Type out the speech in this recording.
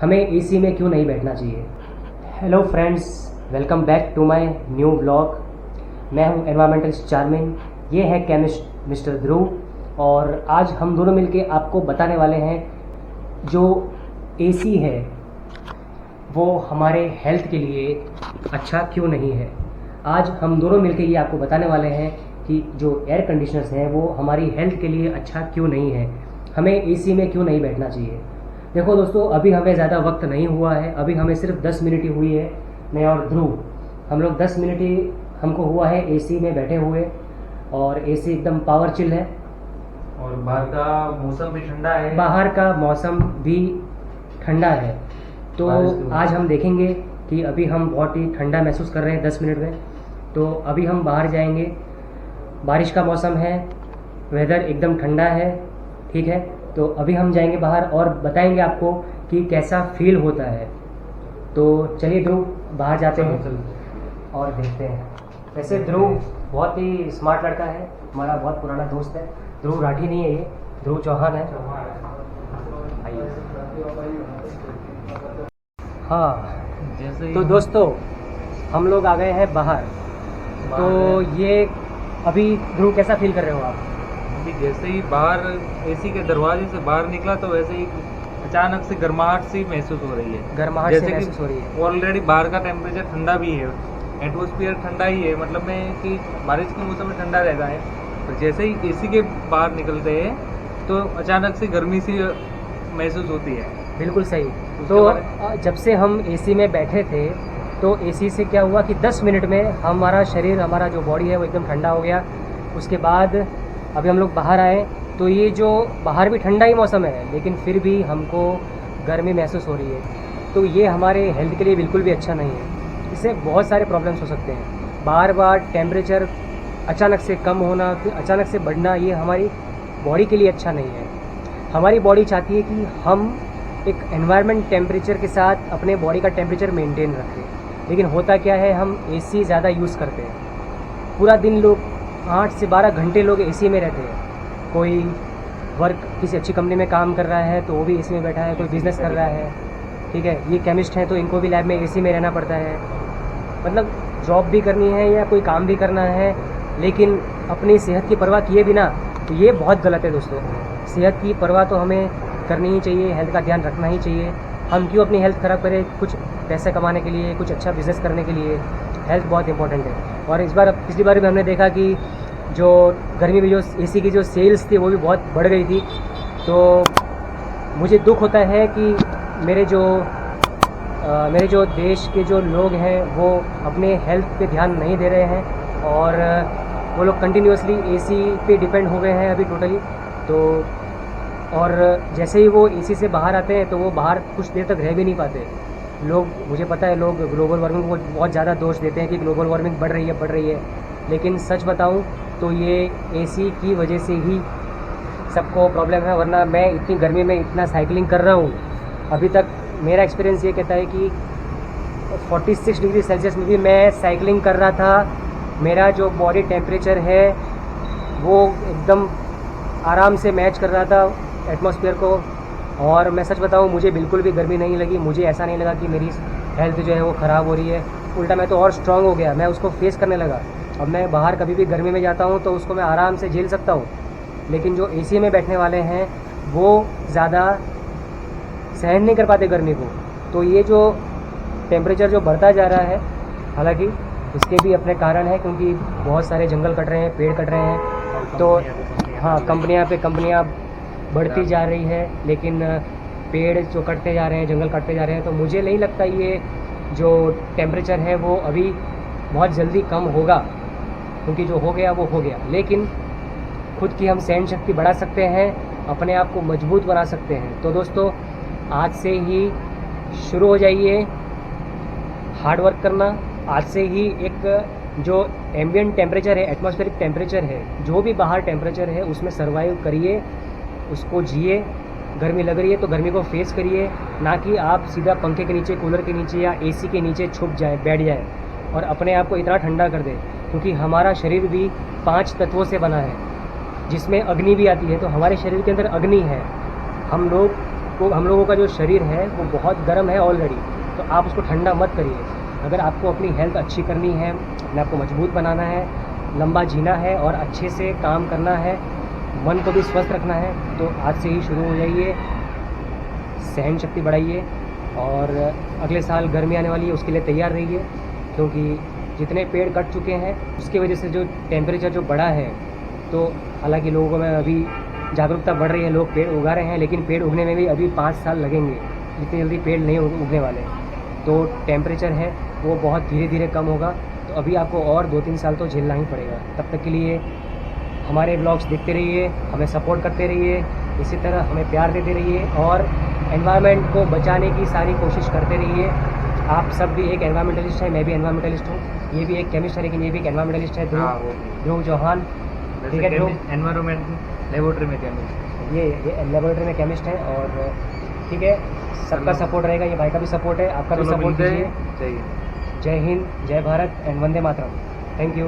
हमें एसी में क्यों नहीं बैठना चाहिए। Hello friends, welcome back to my new vlog. मैं हूं एनवायरमेंटलिस्ट चार्मिन, ये है केमिस्ट मिस्टर ध्रुव, और आज हम दोनों मिलके आपको बताने वाले हैं जो एसी है वो हमारे हेल्थ के लिए अच्छा क्यों नहीं है। आज हम दोनों मिलके ये आपको बताने वाले हैं कि जो एयर कंडीशनर्स हैं वो हमारी हेल्थ के लिए अच्छा क्यों नहीं है, हमें एसी में क्यों नहीं बैठना चाहिए। देखो दोस्तों, अभी हमें ज़्यादा वक्त नहीं हुआ है, अभी हमें सिर्फ 10 मिनट ही हुई है। मैं और ध्रुव हम लोग 10 मिनट ही हमको हुआ है एसी में बैठे हुए, और एसी एकदम पावर चिल है और बाहर का मौसम भी ठंडा है। बाहर का मौसम भी ठंडा है। तो आज हम देखेंगे कि अभी हम बहुत ही ठंडा महसूस कर रहे हैं 10 मिनट में। तो अभी हम बाहर जाएंगे, बारिश का मौसम है, वेदर एकदम ठंडा है, ठीक है। तो अभी हम जाएंगे बाहर और बताएंगे आपको कि कैसा फील होता है। तो चलिए ध्रुव, बाहर जाते हैं और देखते हैं। वैसे ध्रुव बहुत ही स्मार्ट लड़का है, हमारा बहुत पुराना दोस्त है। ध्रुव राठी नहीं है, ये ध्रुव चौहान है। आइए। हाँ, जैसे तो दोस्तों हम लोग आ गए हैं बाहर। तो ये अभी ध्रुव कैसा फील कर रहे हो आप? अभी जैसे ही बाहर एसी के दरवाजे से बाहर निकला तो वैसे ही अचानक से गर्माहट सी महसूस हो रही है। गर्माहट जैसे से कि महसूस हो रही है। ऑलरेडी बाहर का टेम्परेचर ठंडा भी है, एटमॉस्फेयर ठंडा ही है, मतलब में कि बारिश के मौसम में ठंडा रहता है। तो जैसे ही एसी के बाहर निकलते हैं तो अचानक से गर्मी सी महसूस होती है। बिल्कुल सही। तो जब से हम एसी में बैठे थे तो एसी से क्या हुआ कि 10 मिनट में हमारा शरीर, हमारा जो बॉडी है वो एकदम ठंडा हो गया। उसके बाद अभी हम लोग बाहर आए तो ये जो बाहर भी ठंडा ही मौसम है लेकिन फिर भी हमको गर्मी महसूस हो रही है। तो ये हमारे हेल्थ के लिए बिल्कुल भी अच्छा नहीं है। इससे बहुत सारे प्रॉब्लम्स हो सकते हैं। बार बार टेम्परेचर अचानक से कम होना, फिर अचानक से बढ़ना, ये हमारी बॉडी के लिए अच्छा नहीं है। हमारी बॉडी चाहती है कि हम एक एनवायरनमेंट टेम्परेचर के साथ अपने बॉडी का टेम्परेचर मेंटेन रखें, लेकिन होता क्या है, हम एसी ज़्यादा यूज़ करते हैं। पूरा दिन लोग 8 से 12 घंटे लोग एसी में रहते हैं। कोई वर्क किसी अच्छी कंपनी में काम कर रहा है तो वो भी एसी में बैठा है, कोई बिज़नेस कर रहा है, ठीक है। ये केमिस्ट हैं तो इनको भी लैब में एसी में रहना पड़ता है। मतलब जॉब भी करनी है या कोई काम भी करना है, लेकिन अपनी सेहत की परवाह किए बिना, तो ये बहुत गलत है दोस्तों। सेहत की परवाह तो हमें करनी ही चाहिए, हेल्थ का ध्यान रखना ही चाहिए। हम क्यों अपनी हेल्थ ख़राब करें कुछ पैसे कमाने के लिए, कुछ अच्छा बिज़नेस करने के लिए? हेल्थ बहुत इंपॉर्टेंट है। और इस बार, पिछली बार भी हमने देखा कि जो गर्मी में जो एसी की जो सेल्स थी वो भी बहुत बढ़ गई थी। तो मुझे दुख होता है कि मेरे जो देश के जो लोग हैं वो अपने हेल्थ पे ध्यान नहीं दे रहे हैं, और वो लोग कंटिन्यूसली एसी पे डिपेंड हो गए हैं अभी टोटली। तो और जैसे ही वो एसी से बाहर आते हैं तो वो बाहर कुछ देर तक रह भी नहीं पाते लोग। मुझे पता है लोग ग्लोबल वार्मिंग को बहुत ज़्यादा दोष देते हैं कि ग्लोबल वार्मिंग बढ़ रही है, लेकिन सच बताऊं तो ये एसी की वजह से ही सबको प्रॉब्लम है। वरना मैं इतनी गर्मी में इतना साइकिलिंग कर रहा हूँ, अभी तक मेरा एक्सपीरियंस ये कहता है कि 46 डिग्री सेल्सियस में भी मैं साइकिलिंग कर रहा था। मेरा जो बॉडी टेम्परेचर है वो एकदम आराम से मैच कर रहा था एटमॉस्फेयर को। और मैं सच बताऊं, मुझे बिल्कुल भी गर्मी नहीं लगी। मुझे ऐसा नहीं लगा कि मेरी हेल्थ जो है वो ख़राब हो रही है। उल्टा मैं तो और स्ट्रांग हो गया, मैं उसको फेस करने लगा। अब मैं बाहर कभी भी गर्मी में जाता हूं तो उसको मैं आराम से झेल सकता हूं, लेकिन जो एसी में बैठने वाले हैं वो ज़्यादा सहन नहीं कर पाते गर्मी को। तो ये जो टेम्परेचर जो बढ़ता जा रहा है, हालांकि इसके भी अपने कारण हैं, क्योंकि बहुत सारे जंगल कट रहे हैं, पेड़ कट रहे हैं। तो हाँ, कंपनियाँ बढ़ती जा रही है, लेकिन पेड़ जो कटते जा रहे हैं, जंगल कटते जा रहे हैं। तो मुझे नहीं लगता ये जो टेम्परेचर है वो अभी बहुत जल्दी कम होगा, क्योंकि जो हो गया वो हो गया। लेकिन खुद की हम सहन शक्ति बढ़ा सकते हैं, अपने आप को मजबूत बना सकते हैं। तो दोस्तों, आज से ही शुरू हो जाइए हार्ड वर्क करना। आज से ही एक जो एम्बिएंट टेम्परेचर है, एटमॉस्फेरिक टेम्परेचर है, जो भी बाहर टेम्परेचर है उसमें सर्वाइव करिए, उसको जिए। गर्मी लग रही है तो गर्मी को फेस करिए, ना कि आप सीधा पंखे के नीचे, कूलर के नीचे या एसी के नीचे छुप जाए, बैठ जाए और अपने आप को इतना ठंडा कर दे। क्योंकि हमारा शरीर भी 5 तत्वों से बना है, जिसमें अग्नि भी आती है। तो हमारे शरीर के अंदर अग्नि है। हम लोग आपको, हम लोगों का जो शरीर है वो बहुत गर्म है ऑलरेडी, तो आप उसको ठंडा मत करिए। अगर आपको अपनी हेल्थ अच्छी करनी है, अपने आप को मजबूत बनाना है, लंबा जीना है और अच्छे से काम करना है, मन को भी स्वस्थ रखना है, तो आज से ही शुरू हो जाइए, सहन शक्ति बढ़ाइए। और अगले साल गर्मी आने वाली है, उसके लिए तैयार रहिए, क्योंकि जितने पेड़ कट चुके हैं उसकी वजह से जो टेम्परेचर जो बढ़ा है, तो हालांकि लोगों में अभी जागरूकता बढ़ रही है, लोग पेड़ उगा रहे हैं, लेकिन पेड़ उगने में भी अभी 5 साल लगेंगे, इतनी जल्दी पेड़ नहीं उगने वाले। तो टेम्परेचर है वो बहुत धीरे धीरे कम होगा, तो अभी आपको और 2-3 साल तो झेलना ही पड़ेगा। तब तक के लिए हमारे ब्लॉग्स देखते रहिए, हमें सपोर्ट करते रहिए, इसी तरह हमें प्यार देते रहिए और एनवायरनमेंट को बचाने की सारी कोशिश करते रहिए। आप सब भी एक एनवायरमेंटलिस्ट है, मैं भी एनवायरमेंटलिस्ट हूँ, ये भी एक केमिस्ट है, लेकिन ये भी एक एनवायरमेंटलिस्ट है, ध्रुव चौहान। ठीक है ध्रुव, एनवायरमेंट लेबोरेटरी में केमिस्ट, ये लेबोरेटरी में केमिस्ट है। और ठीक है, सबका सपोर्ट रहेगा, ये भाई का भी सपोर्ट है, आपका भी सपोर्ट दीजिए। चाहिए। जय हिंद, जय Bharat and Vande Mataram. Thank you.